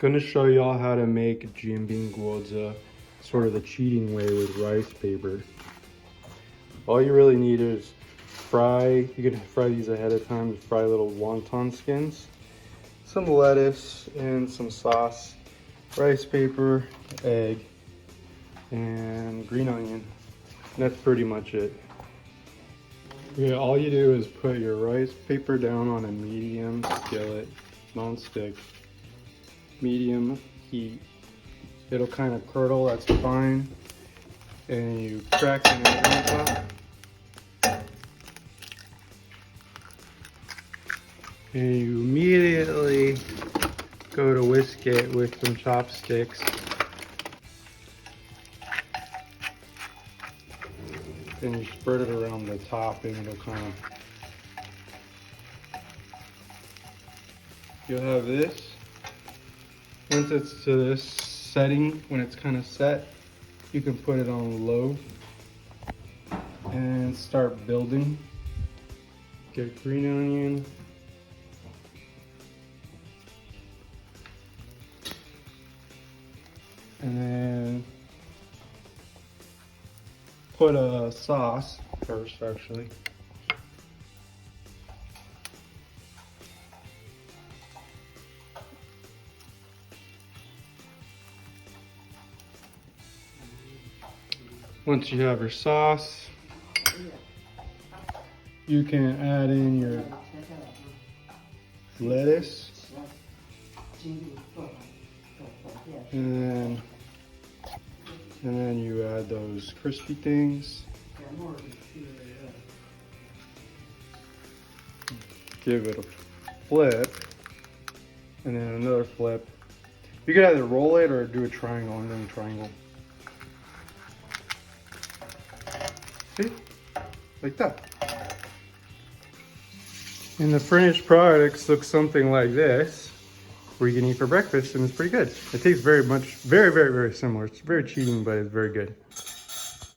Gonna show y'all how to make Jianbing Guozi, sort of the cheating way with rice paper. All you really need is you can fry these ahead of time, fry little wonton skins, some lettuce and some sauce, rice paper, egg, and green onion. And that's pretty much it. Yeah, all you do is put your rice paper down on a medium skillet, non-stick, medium heat. It'll kind of curdle, that's fine. And you crack an egg on top. And you immediately go to whisk it with some chopsticks. And you spread it around the top and it'll kind of, you'll have this. Once it's to this setting, when it's kind of set, you can put it on low and start building. Get green onion. And then put a sauce first, actually. Once you have your sauce, you can add in your lettuce, and then you add those crispy things. Give it a flip, and then another flip. You can either roll it or do a triangle. I'm doing a triangle. See? Like that. And the finished products look something like this, where you can eat for breakfast, and it's pretty good. It tastes very, very similar. It's very cheating, but it's very good.